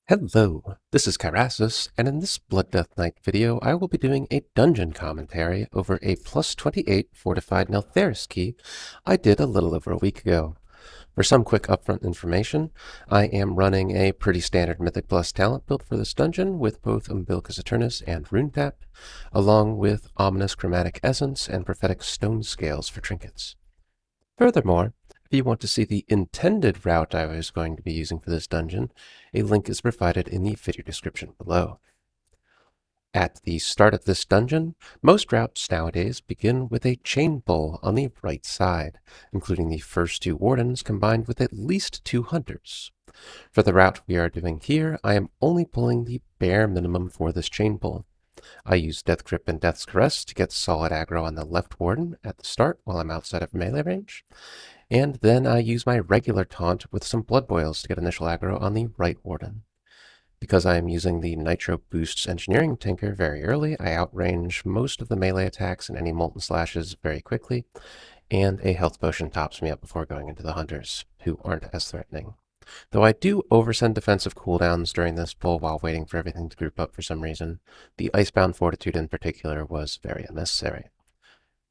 Hello, this is Kyrasis, and in this Blood Death Knight video, I will be doing a dungeon commentary over a plus 28 Fortified Neltharus key I did a little over a week ago. For some quick upfront information, I am running a pretty standard Mythic Plus talent build for this dungeon with both Umbilicus Eternus and Rune Tap, along with Ominous Chromatic Essence and Prophetic Stone Scales for trinkets. Furthermore, if you want to see the intended route I was going to be using for this dungeon, a link is provided in the video description below. At the start of this dungeon, most routes nowadays begin with a chain pull on the right side, including the first two wardens combined with at least 2 hunters. For the route we are doing here, I am only pulling the bare minimum for this chain pull. I use Death Grip and Death's Caress to get solid aggro on the left warden at the start while I'm outside of melee range, and then I use my regular taunt with some Blood Boils to get initial aggro on the right warden. Because I am using the Nitro Boosts Engineering Tinker very early, I outrange most of the melee attacks and any Molten Slashes very quickly, and a health potion tops me up before going into the hunters, who aren't as threatening. Though I do oversend defensive cooldowns during this pull while waiting for everything to group up for some reason, the Icebound Fortitude in particular was very unnecessary.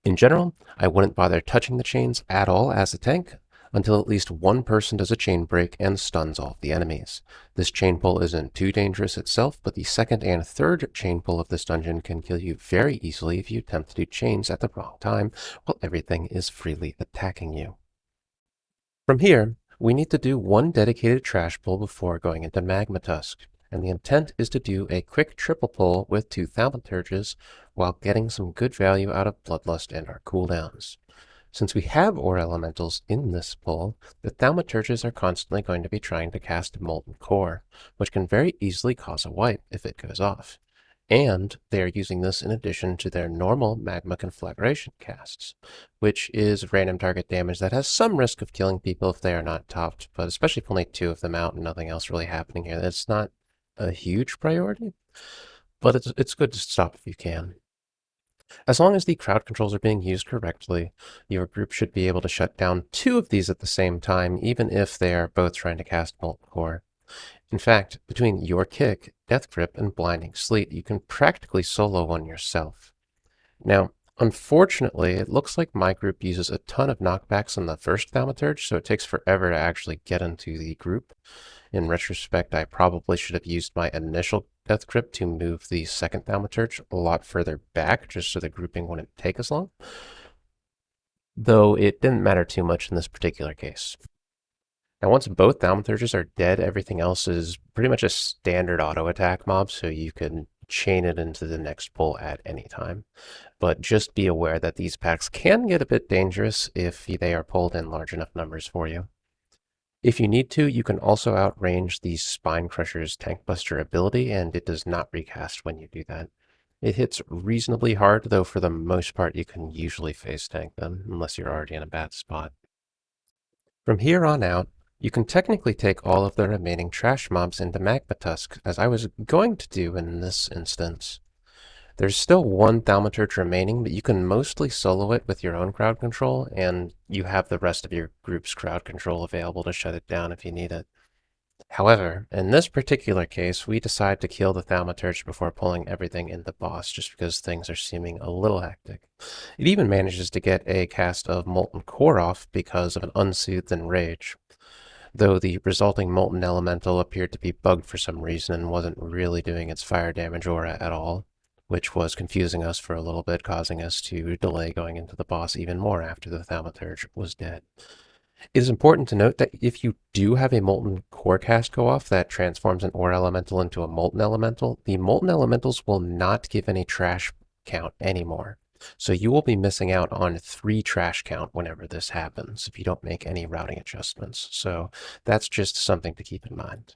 In general, I wouldn't bother touching the chains at all as a tank until at least one person does a chain break and stuns all of the enemies. This chain pull isn't too dangerous itself, but the second and third chain pull of this dungeon can kill you very easily if you attempt to do chains at the wrong time while everything is freely attacking you. From here, we need to do one dedicated trash pull before going into Magma Tusk, and the intent is to do a quick triple pull with 2 Thaumaturges while getting some good value out of Bloodlust and our cooldowns. Since we have Ore Elementals in this pull, the Thaumaturges are constantly going to be trying to cast Molten Core, which can very easily cause a wipe if it goes off. And they are using this in addition to their normal Magma Conflagration casts, which is random target damage that has some risk of killing people if they are not topped, but especially if only 2 of them out and nothing else really happening here, it's not a huge priority, but it's good to stop if you can. As long as the crowd controls are being used correctly, your group should be able to shut down 2 of these at the same time, even if they are both trying to cast Molten Core. In fact, between your kick, Death Grip, and Blinding Sleet, you can practically solo one yourself. Now, unfortunately, it looks like my group uses a ton of knockbacks on the first Thaumaturge, so it takes forever to actually get into the group. In retrospect, I probably should have used my initial Death Grip to move the second Thaumaturge a lot further back, just so the grouping wouldn't take as long. Though it didn't matter too much in this particular case. Now, once both Thaumaturges are dead, everything else is pretty much a standard auto attack mob, so you can chain it into the next pull at any time. But just be aware that these packs can get a bit dangerous if they are pulled in large enough numbers for you. If you need to, you can also outrange the Spine Crusher's Tank Buster ability, and it does not recast when you do that. It hits reasonably hard, though for the most part you can usually face tank them, unless you're already in a bad spot. From here on out, you can technically take all of the remaining trash mobs into Magma Tusk, as I was going to do in this instance. There's still 1 Thaumaturge remaining, but you can mostly solo it with your own crowd control, and you have the rest of your group's crowd control available to shut it down if you need it. However, in this particular case, we decide to kill the Thaumaturge before pulling everything in the boss, just because things are seeming a little hectic. It even manages to get a cast of Molten Core off because of an Unsoothed Enrage, though the resulting Molten Elemental appeared to be bugged for some reason and wasn't really doing its fire damage aura at all, which was confusing us for a little bit, causing us to delay going into the boss even more after the Thaumaturge was dead. It is important to note that if you do have a Molten Core cast go off that transforms an Ore Elemental into a Molten Elemental, the Molten Elementals will not give any trash count anymore. So you will be missing out on 3 trash count whenever this happens if you don't make any routing adjustments. So that's just something to keep in mind.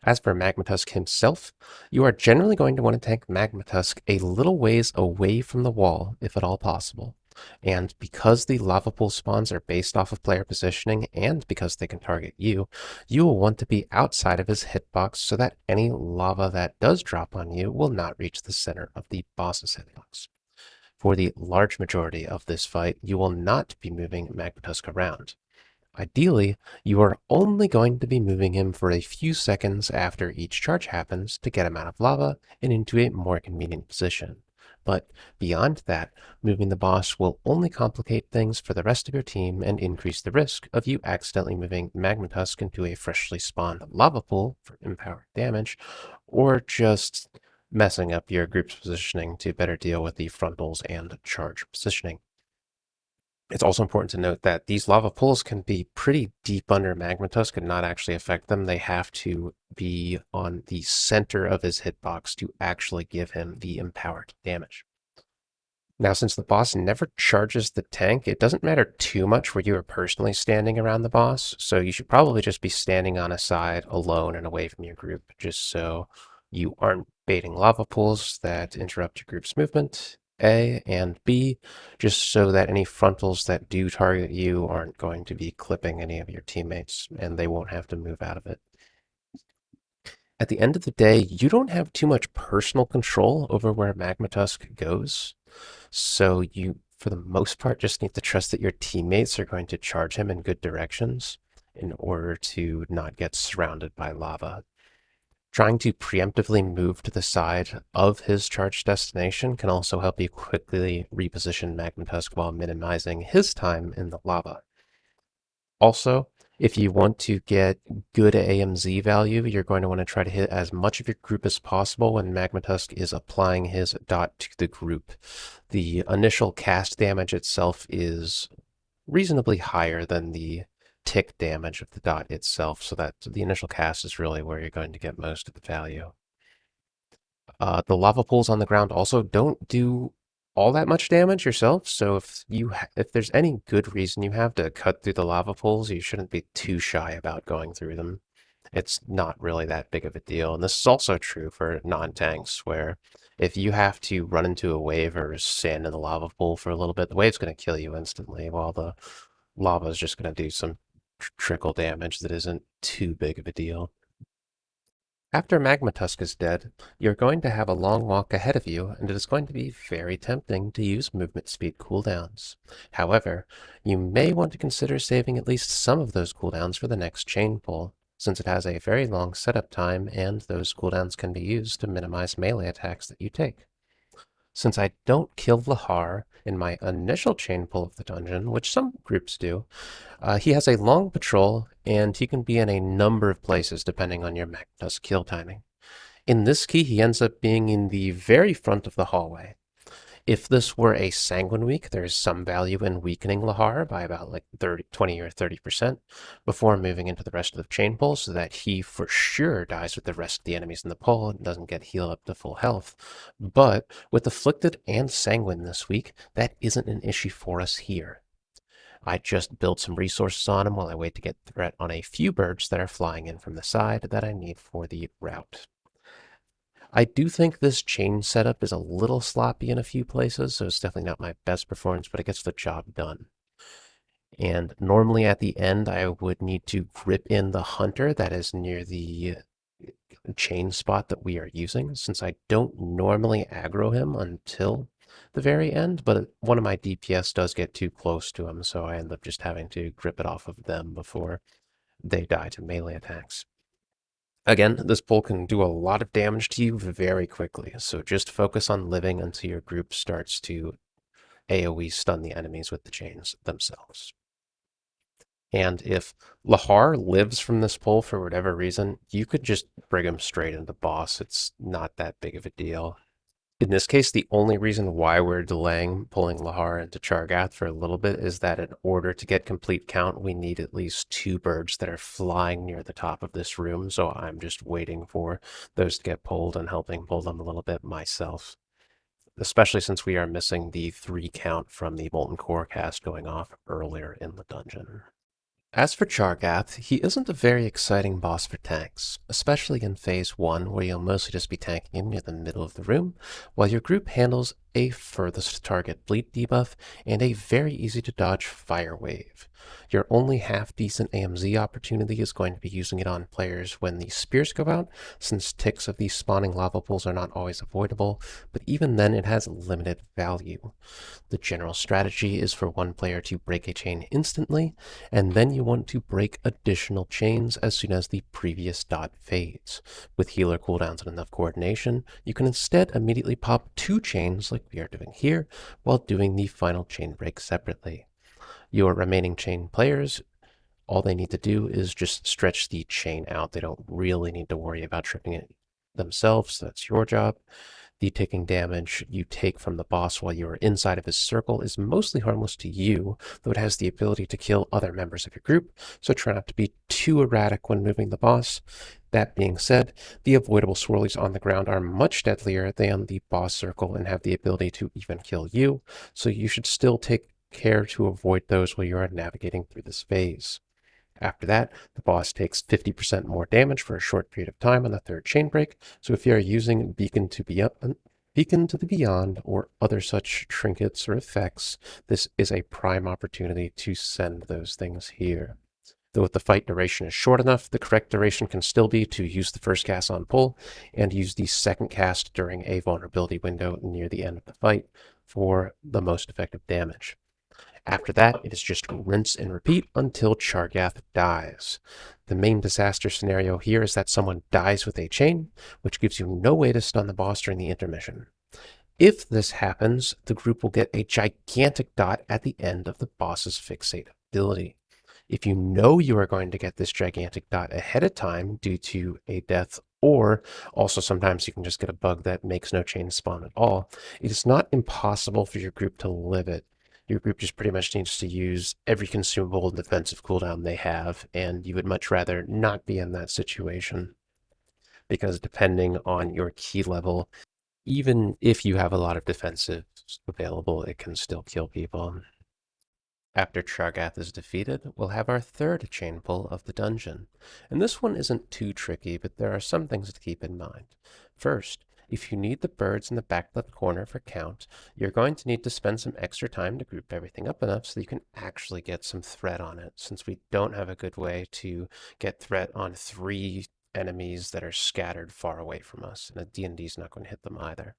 As for Magma Tusk himself, you are generally going to want to tank Magma Tusk a little ways away from the wall, if at all possible. And because the lava pool spawns are based off of player positioning, and because they can target you, you will want to be outside of his hitbox so that any lava that does drop on you will not reach the center of the boss's hitbox. For the large majority of this fight, you will not be moving Magma Tusk around. Ideally, you are only going to be moving him for a few seconds after each charge happens to get him out of lava and into a more convenient position. But beyond that, moving the boss will only complicate things for the rest of your team and increase the risk of you accidentally moving Magma Tusk into a freshly spawned lava pool for empowered damage, or just messing up your group's positioning to better deal with the frontals and charge positioning. It's also important to note that these lava pools can be pretty deep under Magma Tusk and not actually affect them. They have to be on the center of his hitbox to actually give him the empowered damage. Now, since the boss never charges the tank, it doesn't matter too much where you are personally standing around the boss, so you should probably just be standing on a side alone and away from your group, just so you aren't baiting lava pools that interrupt your group's movement, A, and B, just so that any frontals that do target you aren't going to be clipping any of your teammates, and they won't have to move out of it. At the end of the day, you don't have too much personal control over where Magma Tusk goes. So you, for the most part, just need to trust that your teammates are going to charge him in good directions in order to not get surrounded by lava. Trying to preemptively move to the side of his charge destination can also help you quickly reposition Magma Tusk while minimizing his time in the lava. Also, if you want to get good AMZ value, you're going to want to try to hit as much of your group as possible when Magma Tusk is applying his dot to the group. The initial cast damage itself is reasonably higher than the tick damage of the dot itself, so that the initial cast is really where you're going to get most of the value. The lava pools on the ground also don't do all that much damage yourself, so if there's any good reason you have to cut through the lava pools, you shouldn't be too shy about going through them. It's not really that big of a deal, and this is also true for non-tanks, where if you have to run into a wave or stand in the lava pool for a little bit, the wave's going to kill you instantly, while the lava is just going to do some trickle damage that isn't too big of a deal. After Magma Tusk is dead, you're going to have a long walk ahead of you, and it is going to be very tempting to use movement speed cooldowns. However, you may want to consider saving at least some of those cooldowns for the next chain pull, since it has a very long setup time, and those cooldowns can be used to minimize melee attacks that you take. Since I don't kill Lahar in my initial chain pull of the dungeon, which some groups do, he has a long patrol, and he can be in a number of places depending on your Magma Tusk kill timing. In this key, he ends up being in the very front of the hallway. If this were a Sanguine week, there's some value in weakening Lahar by about like 20 or 30% before moving into the rest of the chain pull so that he for sure dies with the rest of the enemies in the pull and doesn't get healed up to full health. But with Afflicted and Sanguine this week, that isn't an issue for us here. I just build some resources on him while I wait to get threat on a few birds that are flying in from the side that I need for the route. I do think this chain setup is a little sloppy in a few places, so it's definitely not my best performance, but it gets the job done. And normally at the end, I would need to grip in the hunter that is near the chain spot that we are using, since I don't normally aggro him until the very end, but one of my DPS does get too close to him, so I end up just having to grip it off of them before they die to melee attacks. Again, this pull can do a lot of damage to you very quickly, so just focus on living until your group starts to AoE stun the enemies with the chains themselves. And if Lahar lives from this pull for whatever reason, you could just bring him straight into boss. It's not that big of a deal. In this case, the only reason why we're delaying pulling Lahar into Chargath for a little bit is that in order to get complete count, we need at least 2 birds that are flying near the top of this room, so I'm just waiting for those to get pulled and helping pull them a little bit myself. Especially since we are missing the 3 count from the Molten Core cast going off earlier in the dungeon. As for Chargath, he isn't a very exciting boss for tanks, especially in Phase 1 where you'll mostly just be tanking him near the middle of the room, while your group handles a furthest target bleed debuff, and a very easy to dodge fire wave. Your only half-decent AMZ opportunity is going to be using it on players when the spears go out, since ticks of these spawning lava pools are not always avoidable, but even then it has limited value. The general strategy is for one player to break a chain instantly, and then you want to break additional chains as soon as the previous dot fades. With healer cooldowns and enough coordination, you can instead immediately pop 2 chains like we are doing here, while doing the final chain break separately. Your remaining chain players, all they need to do is just stretch the chain out. They don't really need to worry about tripping it themselves. That's your job. The ticking damage you take from the boss while you are inside of his circle is mostly harmless to you, though it has the ability to kill other members of your group, so try not to be too erratic when moving the boss. That being said, the avoidable swirlies on the ground are much deadlier than the boss circle and have the ability to even kill you, so you should still take care to avoid those while you are navigating through this phase. After that, the boss takes 50% more damage for a short period of time on the third chain break, so if you are using Beacon to the Beyond or other such trinkets or effects, this is a prime opportunity to send those things here. Though if the fight duration is short enough, the correct duration can still be to use the first cast on pull and use the second cast during a vulnerability window near the end of the fight for the most effective damage. After that, it is just rinse and repeat until Chargath dies. The main disaster scenario here is that someone dies with a chain, which gives you no way to stun the boss during the intermission. If this happens, the group will get a gigantic dot at the end of the boss's fixate ability. If you know you are going to get this gigantic dot ahead of time due to a death, or also sometimes you can just get a bug that makes no chain spawn at all, it is not impossible for your group to live it. Your group just pretty much needs to use every consumable and defensive cooldown they have, and you would much rather not be in that situation. Because depending on your key level, even if you have a lot of defensives available, it can still kill people. After Chargath is defeated, we'll have our third chain pull of the dungeon. And this one isn't too tricky, but there are some things to keep in mind. First, if you need the birds in the back left corner for count, you're going to need to spend some extra time to group everything up enough so you can actually get some threat on it, since we don't have a good way to get threat on 3 enemies that are scattered far away from us, and a D&D is not going to hit them either.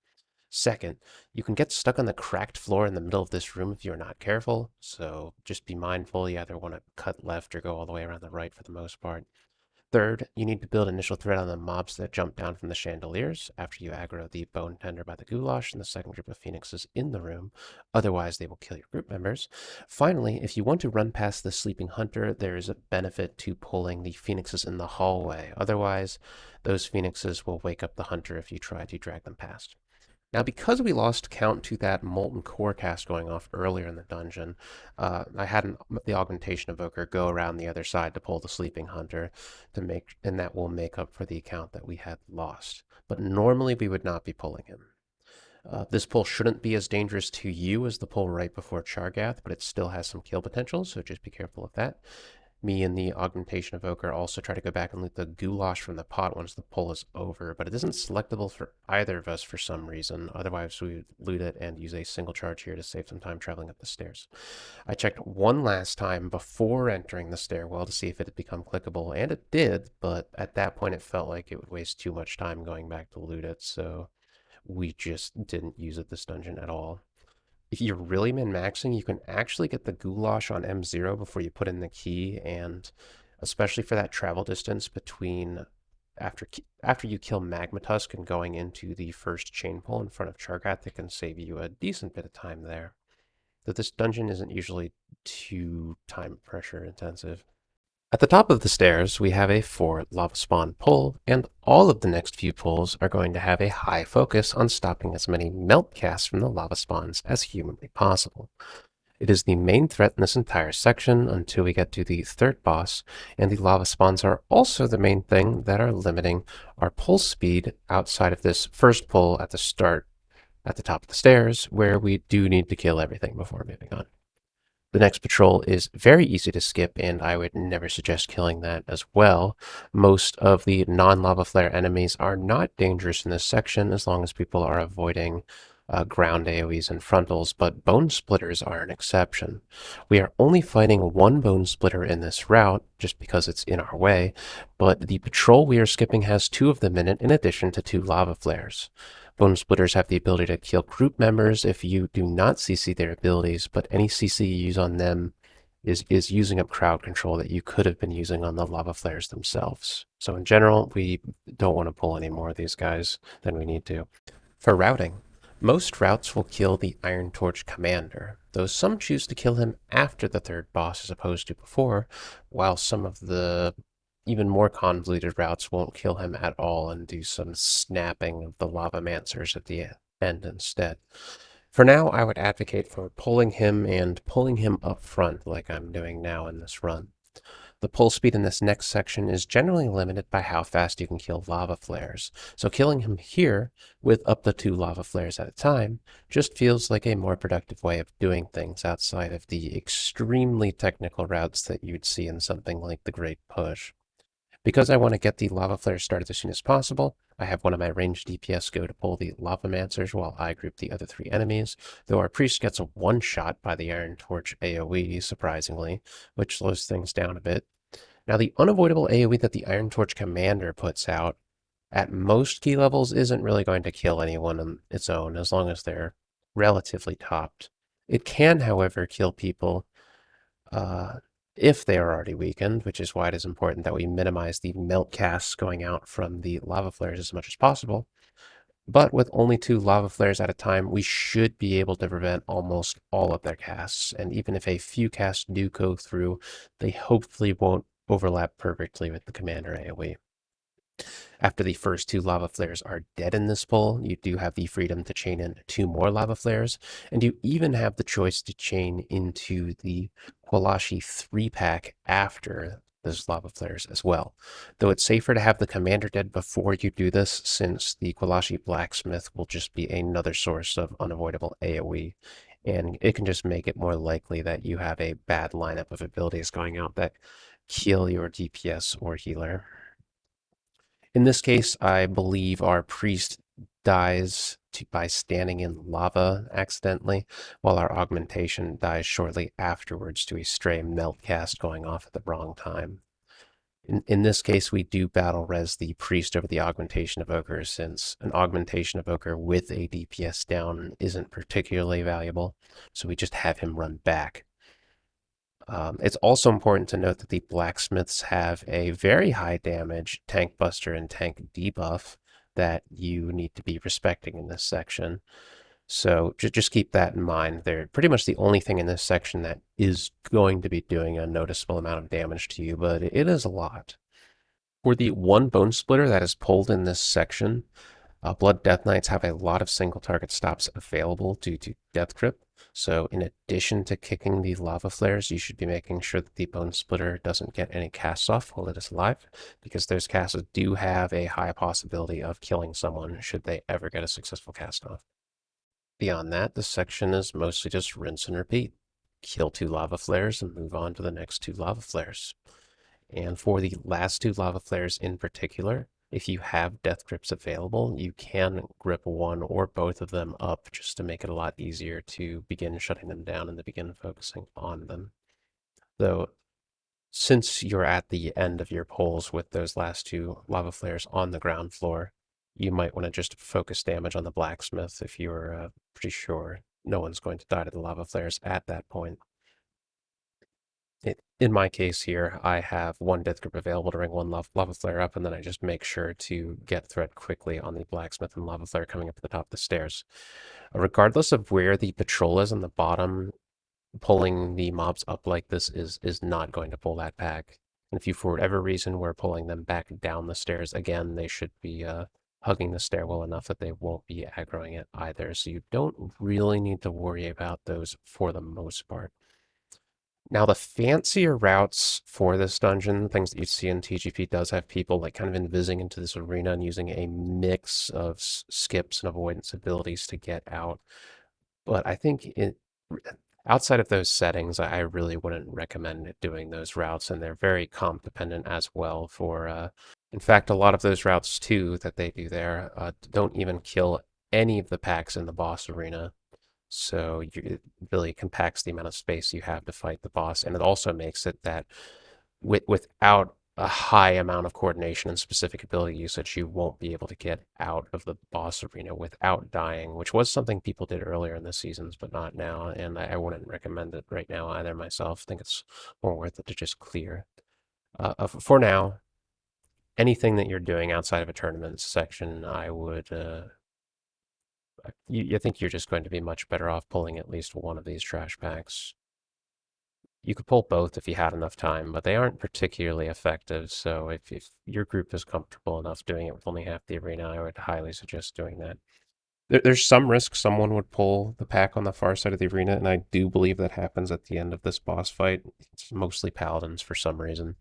Second, you can get stuck on the cracked floor in the middle of this room if you're not careful, so just be mindful. You either want to cut left or go all the way around the right for the most part. Third, you need to build initial threat on the mobs that jump down from the chandeliers after you aggro the bone tender by the goulash and the second group of phoenixes in the room, otherwise they will kill your group members. Finally, if you want to run past the sleeping hunter, there is a benefit to pulling the phoenixes in the hallway, otherwise those phoenixes will wake up the hunter if you try to drag them past. Now, because we lost count to that molten core cast going off earlier in the dungeon, I had the augmentation evoker go around the other side to pull the sleeping hunter and that will make up for the count that we had lost. But normally we would not be pulling him. This pull shouldn't be as dangerous to you as the pull right before Chargath, but it still has some kill potential, so just be careful of that. Me and the augmentation evoker also try to go back and loot the goulash from the pot once the pull is over, but it isn't selectable for either of us for some reason. Otherwise, we would loot it and use a single charge here to save some time traveling up the stairs. I checked one last time before entering the stairwell to see if it had become clickable, and it did, but at that point it felt like it would waste too much time going back to loot it, so we just didn't use it this dungeon at all. If you're really min-maxing, you can actually get the goulash on M0 before you put in the key, and especially for that travel distance between after you kill Magma Tusk and going into the first chain pull in front of Chargath, it can save you a decent bit of time there. Though this dungeon isn't usually too time pressure intensive. At the top of the stairs, we have a 4 lava spawn pull, and all of the next few pulls are going to have a high focus on stopping as many melt casts from the lava spawns as humanly possible. It is the main threat in this entire section until we get to the third boss, and the lava spawns are also the main thing that are limiting our pull speed outside of this first pull at the start at the top of the stairs, where we do need to kill everything before moving on. The next patrol is very easy to skip, and I would never suggest killing that as well. Most of the non-lava flare enemies are not dangerous in this section as long as people are avoiding ground AoEs and frontals, but bone splitters are an exception. We are only fighting one bone splitter in this route, just because it's in our way, but the patrol we are skipping has two of them in addition to two lava flares. Bone splitters have the ability to kill group members if you do not CC their abilities, but any CC you use on them is using up crowd control that you could have been using on the lava flares themselves. So in general, we don't want to pull any more of these guys than we need to. For routing, most routes will kill the Iron Torch commander, though some choose to kill him after the third boss as opposed to before, while some of the even more convoluted routes won't kill him at all and do some snapping of the lava mancers at the end instead. For now, I would advocate for pulling him and pulling him up front like I'm doing now in this run. The pull speed in this next section is generally limited by how fast you can kill lava flares, so killing him here with up to 2 lava flares at a time just feels like a more productive way of doing things outside of the extremely technical routes that you'd see in something like the Great Push. Because I want to get the lava flares started as soon as possible, I have one of my ranged DPS go to pull the lava mancers while I group the other 3 enemies, though our priest gets a one-shot by the Iron Torch AoE, surprisingly, which slows things down a bit. Now, the unavoidable AoE that the Iron Torch commander puts out at most key levels isn't really going to kill anyone on its own, as long as they're relatively topped. It can, however, kill people uh, if they are already weakened, which is why it is important that we minimize the melt casts going out from the lava flares as much as possible. But with only 2 lava flares at a time, we should be able to prevent almost all of their casts. And even if a few casts do go through, they hopefully won't overlap perfectly with the commander AoE. After the first 2 lava flares are dead in this pull, you do have the freedom to chain in 2 more lava flares, and you even have the choice to chain into the Qualashi 3-pack after those lava flares as well. Though it's safer to have the commander dead before you do this, since the Qualashi Blacksmith will just be another source of unavoidable AoE, and it can just make it more likely that you have a bad lineup of abilities going out that kill your DPS or healer. In this case, I believe our priest dies by standing in lava accidentally, while our augmentation dies shortly afterwards to a stray melt cast going off at the wrong time. In this case, we do battle res the priest over the augmentation evoker, since an augmentation evoker with a DPS down isn't particularly valuable, so we just have him run back. It's also important to note that the blacksmiths have a very high damage tank buster and tank debuff that you need to be respecting in this section. So just keep that in mind. They're pretty much the only thing in this section that is going to be doing a noticeable amount of damage to you, but it is a lot. For the one bone splitter that is pulled in this section, Blood Death Knights have a lot of single target stops available due to Death Grip. So in addition to kicking the lava flares, you should be making sure that the bone splitter doesn't get any casts off while it is alive, because those casts do have a high possibility of killing someone should they ever get a successful cast off. Beyond that, this section is mostly just rinse and repeat. Kill 2 lava flares and move on to the next 2 lava flares. And for the last 2 lava flares in particular, if you have death grips available, you can grip one or both of them up just to make it a lot easier to begin shutting them down and to begin focusing on them. Though, since you're at the end of your pulls with those last 2 lava flares on the ground floor, you might want to just focus damage on the blacksmith if you're pretty sure no one's going to die to the lava flares at that point. In my case here, I have 1 death grip available to ring 1 lava flare up, and then I just make sure to get threat quickly on the blacksmith and lava flare coming up at the top of the stairs. Regardless of where the patrol is on the bottom, pulling the mobs up like this is not going to pull that back. And if you, for whatever reason, were pulling them back down the stairs, again, they should be hugging the stairwell enough that they won't be aggroing it either. So you don't really need to worry about those for the most part. Now, the fancier routes for this dungeon, things that you see in TGP, does have people like kind of invising into this arena and using a mix of skips and avoidance abilities to get out. But I think outside of those settings, I really wouldn't recommend doing those routes, and they're very comp dependent as well. In fact, a lot of those routes too that they do there don't even kill any of the packs in the boss arena. So it really compacts the amount of space you have to fight the boss, and it also makes it that without a high amount of coordination and specific ability usage, you won't be able to get out of the boss arena without dying, which was something people did earlier in the seasons, but not now. And I wouldn't recommend it right now either myself. I think it's more worth it to just clear. For now, anything that you're doing outside of a tournament section, I would. You think you're just going to be much better off pulling at least one of these trash packs. You could pull both if you had enough time, but they aren't particularly effective. So if your group is comfortable enough doing it with only half the arena, I would highly suggest doing that. There's some risk someone would pull the pack on the far side of the arena, and I do believe that happens at the end of this boss fight. It's mostly paladins for some reason,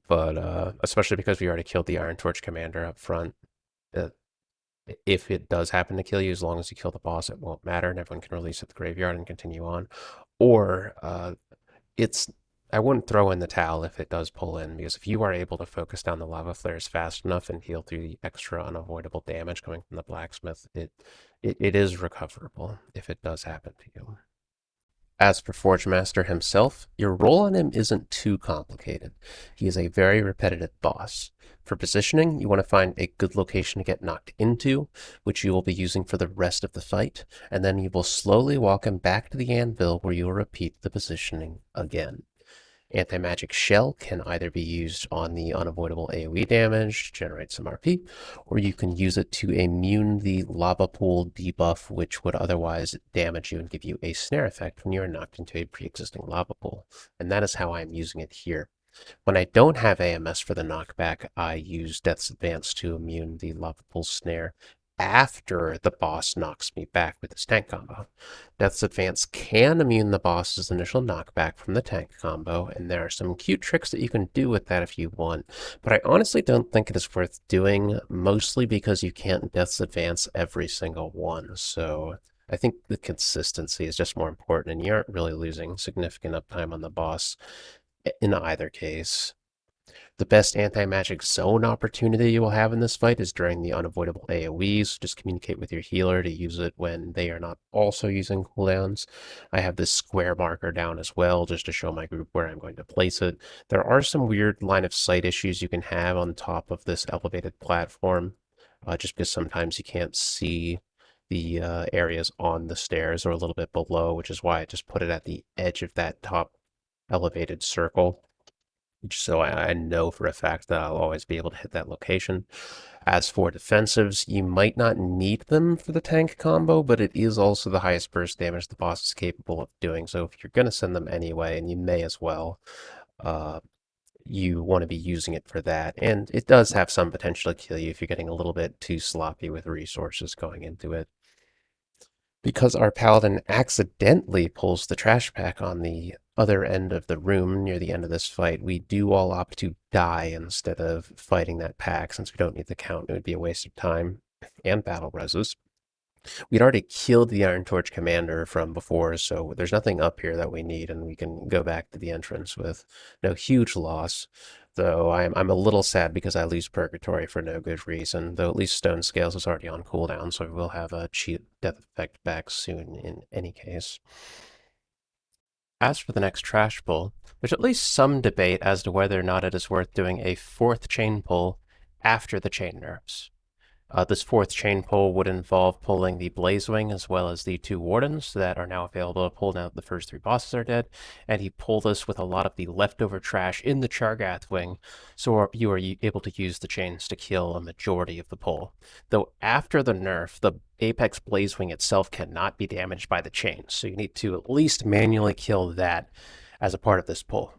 but especially because we already killed the Iron Torch commander up front. Uh, if it does happen to kill you, as long as you kill the boss, it won't matter, and everyone can release at the graveyard and continue on. Or it's I wouldn't throw in the towel if it does pull in, because if you are able to focus down the lava flares fast enough and heal through the extra unavoidable damage coming from the blacksmith, it is recoverable if it does happen to you. As for Forgemaster himself, your role on him isn't too complicated. He is a very repetitive boss. For positioning, you want to find a good location to get knocked into, which you will be using for the rest of the fight, and then you will slowly walk him back to the anvil where you will repeat the positioning again. Anti-magic shell can either be used on the unavoidable AoE damage to generate some RP, or you can use it to immune the lava pool debuff, which would otherwise damage you and give you a snare effect when you are knocked into a pre-existing lava pool. And that is how I'm using it here. When I don't have AMS for the knockback, I use Death's Advance to immune the lava pool snare after the boss knocks me back with his tank combo. Death's Advance can immune the boss's initial knockback from the tank combo, and there are some cute tricks that you can do with that if you want, but I honestly don't think it is worth doing, mostly because you can't Death's Advance every single one, so I think the consistency is just more important, and you aren't really losing significant uptime on the boss in either case. The best anti-magic zone opportunity you will have in this fight is during the unavoidable AoEs. Just communicate with your healer to use it when they are not also using cooldowns. I have this square marker down as well, just to show my group where I'm going to place it. There are some weird line of sight issues you can have on top of this elevated platform, just because sometimes you can't see the areas on the stairs or a little bit below, which is why I just put it at the edge of that top elevated circle, so I know for a fact that I'll always be able to hit that location. As for defensives, you might not need them for the tank combo, but it is also the highest burst damage the boss is capable of doing, so if you're going to send them anyway, and you may as well, you want to be using it for that. And it does have some potential to kill you if you're getting a little bit too sloppy with resources going into it. Because our paladin accidentally pulls the trash pack on the other end of the room near the end of this fight, we do all opt to die instead of fighting that pack, since we don't need the count. It would be a waste of time and battle reses. We'd already killed the Iron Torch commander from before, so there's nothing up here that we need, and we can go back to the entrance with no huge loss. Though I'm a little sad because I lose Purgatory for no good reason, though at least Stone Scales is already on cooldown, so we will have a cheap death effect back soon in any case. As for the next trash pull, there's at least some debate as to whether or not it is worth doing a fourth chain pull after the chain nerfs. This fourth chain pull would involve pulling the Blazewing as well as the two Wardens that are now available to pull now that the first three bosses are dead, and he pulled this with a lot of the leftover trash in the Chargath wing, so you are able to use the chains to kill a majority of the pull. Though after the nerf, the Apex Blazewing itself cannot be damaged by the chains, so you need to at least manually kill that as a part of this pull.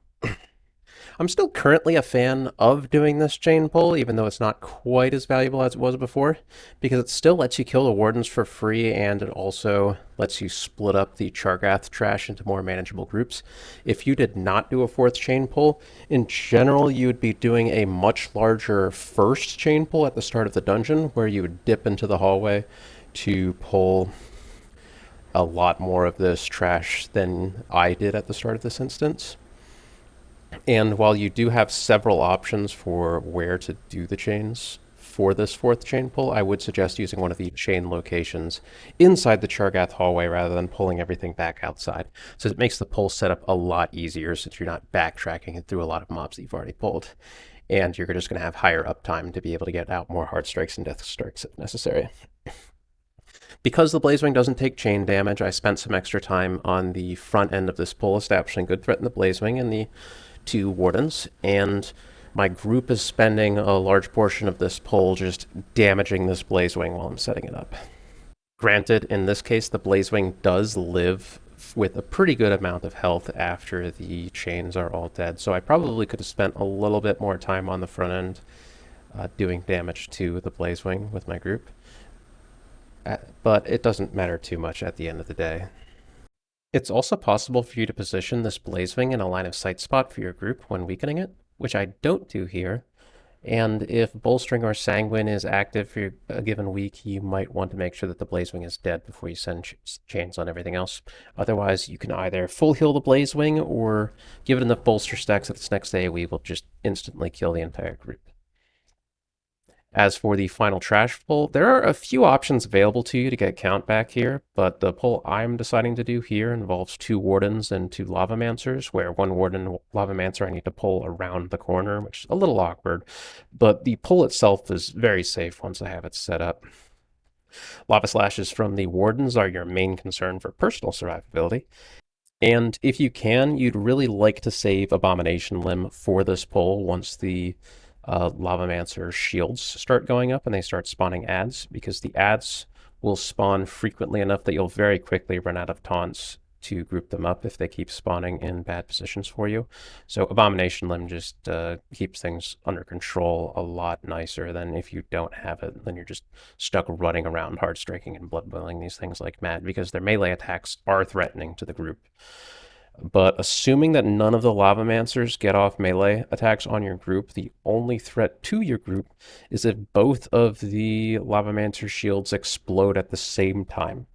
I'm still currently a fan of doing this chain pull, even though it's not quite as valuable as it was before, because it still lets you kill the Wardens for free, and it also lets you split up the Chargath trash into more manageable groups. If you did not do a fourth chain pull, in general, you would be doing a much larger first chain pull at the start of the dungeon, where you would dip into the hallway to pull a lot more of this trash than I did at the start of this instance. And while you do have several options for where to do the chains, for this fourth chain pull, I would suggest using one of the chain locations inside the Chargath hallway rather than pulling everything back outside. So it makes the pull setup a lot easier since you're not backtracking through a lot of mobs that you've already pulled. And you're just going to have higher uptime to be able to get out more hard strikes and death strikes if necessary. Because the Blazewing doesn't take chain damage, I spent some extra time on the front end of this pull establishing good threat in the Blazewing and the two Wardens, and my group is spending a large portion of this pull just damaging this Blazewing while I'm setting it up. Granted, in this case, the Blazewing does live with a pretty good amount of health after the chains are all dead, so I probably could have spent a little bit more time on the front end doing damage to the Blazewing with my group. But it doesn't matter too much at the end of the day. It's also possible for you to position this Blazewing in a line of sight spot for your group when weakening it, which I don't do here. And if Bolstering or Sanguine is active for a given week, you might want to make sure that the Blazewing is dead before you send chains on everything else. Otherwise, you can either full heal the Blazewing or give it enough bolster stacks that its next AoE will just instantly kill the entire group. As for the final trash pull, there are a few options available to you to get count back here, but the pull I'm deciding to do here involves 2 Wardens and 2 Lavamancers, where 1 Warden Lavamancer I need to pull around the corner, which is a little awkward, but the pull itself is very safe once I have it set up. Lava Slashes from the Wardens are your main concern for personal survivability. And if you can, you'd really like to save Abomination Limb for this pull once the Lavamancer shields start going up and they start spawning ads, because the ads will spawn frequently enough that you'll very quickly run out of taunts to group them up if they keep spawning in bad positions for you. So Abomination Limb just keeps things under control a lot nicer than if you don't have it. Then you're just stuck running around hard striking and blood boiling these things like mad, because their melee attacks are threatening to the group. But assuming that none of the Lavamancers get off melee attacks on your group, the only threat to your group is if both of the Lavamancer shields explode at the same time.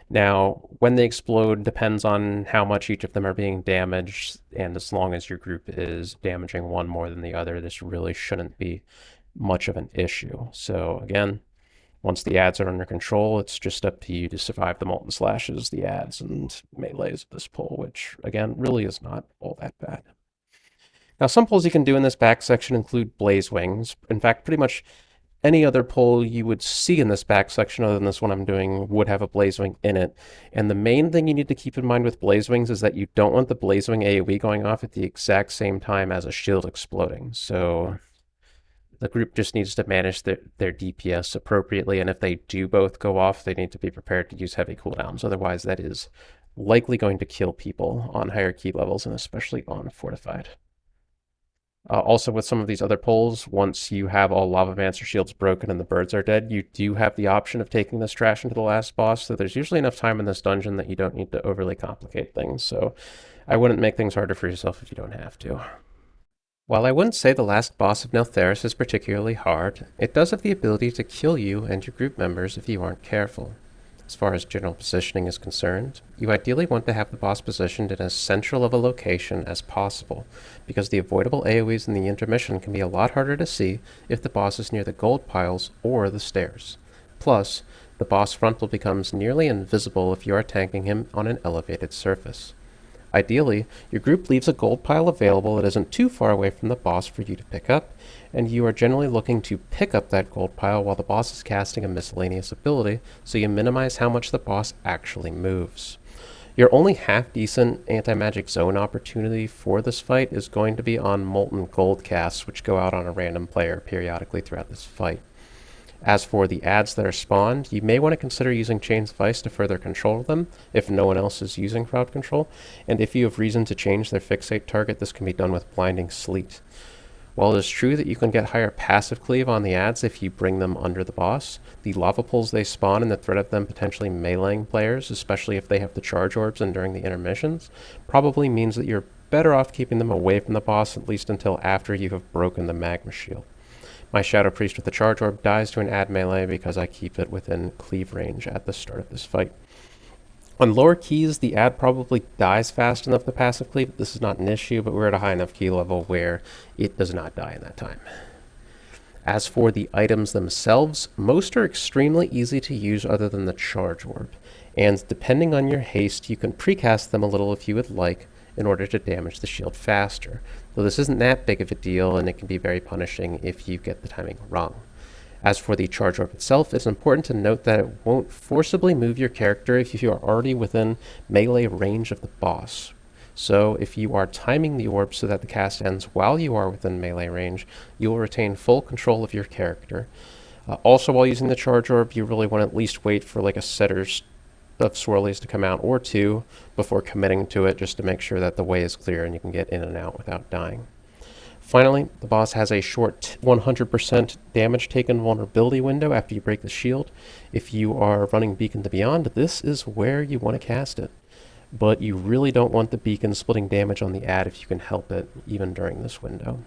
Now, when they explode depends on how much each of them are being damaged, and as long as your group is damaging one more than the other, this really shouldn't be much of an issue. So again, once the ads are under control, it's just up to you to survive the Molten Slashes, the ads, and melees of this pull, which, again, really is not all that bad. Now, some pulls you can do in this back section include Blazewings. In fact, pretty much any other pull you would see in this back section other than this one I'm doing would have a Blazewing in it. And the main thing you need to keep in mind with Blazewings is that you don't want the Blazewing AoE going off at the exact same time as a shield exploding. So the group just needs to manage their DPS appropriately, and if they do both go off, they need to be prepared to use heavy cooldowns. Otherwise, that is likely going to kill people on higher key levels, and especially on Fortified. Also, with some of these other pulls, once you have all Lavamancer shields broken and the birds are dead, you do have the option of taking this trash into the last boss, so there's usually enough time in this dungeon that you don't need to overly complicate things, so I wouldn't make things harder for yourself if you don't have to. While I wouldn't say the last boss of Neltharus is particularly hard, it does have the ability to kill you and your group members if you aren't careful. As far as general positioning is concerned, you ideally want to have the boss positioned in as central of a location as possible, because the avoidable AoEs in the intermission can be a lot harder to see if the boss is near the gold piles or the stairs. Plus, the boss frontal becomes nearly invisible if you are tanking him on an elevated surface. Ideally, your group leaves a gold pile available that isn't too far away from the boss for you to pick up, and you are generally looking to pick up that gold pile while the boss is casting a miscellaneous ability, so you minimize how much the boss actually moves. Your only half-decent anti-magic zone opportunity for this fight is going to be on molten gold casts, which go out on a random player periodically throughout this fight. As for the ads that are spawned, you may want to consider using Chains of Ice to further control them, if no one else is using crowd control, and if you have reason to change their fixate target, this can be done with Blinding Sleet. While it is true that you can get higher passive cleave on the ads if you bring them under the boss, the lava pools they spawn and the threat of them potentially meleeing players, especially if they have the charge orbs and during the intermissions, probably means that you're better off keeping them away from the boss, at least until after you have broken the magma shield. My Shadow Priest with the Charge Orb dies to an ad melee because I keep it within cleave range at the start of this fight. On lower keys, the ad probably dies fast enough to passive cleave. This is not an issue, but we're at a high enough key level where it does not die in that time. As for the items themselves, most are extremely easy to use other than the charge orb, and depending on your haste, you can precast them a little if you would like in order to damage the shield faster, though this isn't that big of a deal and it can be very punishing if you get the timing wrong. As for the charge orb itself, it's important to note that it won't forcibly move your character if you are already within melee range of the boss. So if you are timing the orb so that the cast ends while you are within melee range, you will retain full control of your character. Also, while using the charge orb, you really want to at least wait for like a set of swirlies to come out or two before committing to it, just to make sure that the way is clear and you can get in and out without dying. Finally, the boss has a short 100% damage taken vulnerability window after you break the shield. If you are running Beacon to Beyond, this is where you want to cast it. But you really don't want the beacon splitting damage on the ad if you can help it, even during this window.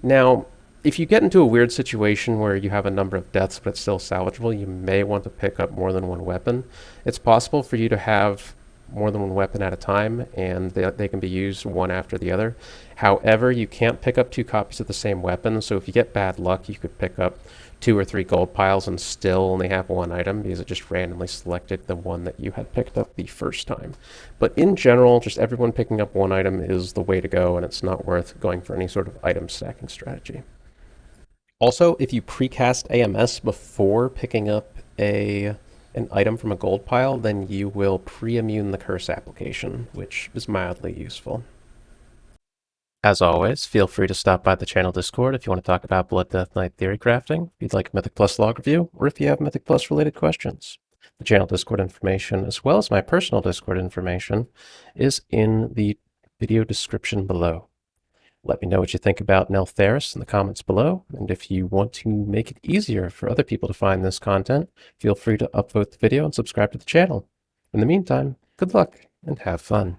Now, if you get into a weird situation where you have a number of deaths but it's still salvageable, you may want to pick up more than one weapon. It's possible for you to have more than one weapon at a time, and they can be used one after the other. However, you can't pick up 2 copies of the same weapon, so if you get bad luck, you could pick up 2 or 3 gold piles and still only have one item because it just randomly selected the one that you had picked up the first time. But in general, just everyone picking up one item is the way to go, and it's not worth going for any sort of item stacking strategy. Also, if you precast AMS before picking up an item from a gold pile, then you will pre-immune the curse application, which is mildly useful. As always, feel free to stop by the channel Discord if you want to talk about Blood Death Knight theory crafting, if you'd like a Mythic Plus log review, or if you have Mythic Plus related questions. The channel Discord information, as well as my personal Discord information, is in the video description below. Let me know what you think about Neltharus in the comments below, and if you want to make it easier for other people to find this content, feel free to upvote the video and subscribe to the channel. In the meantime, good luck and have fun.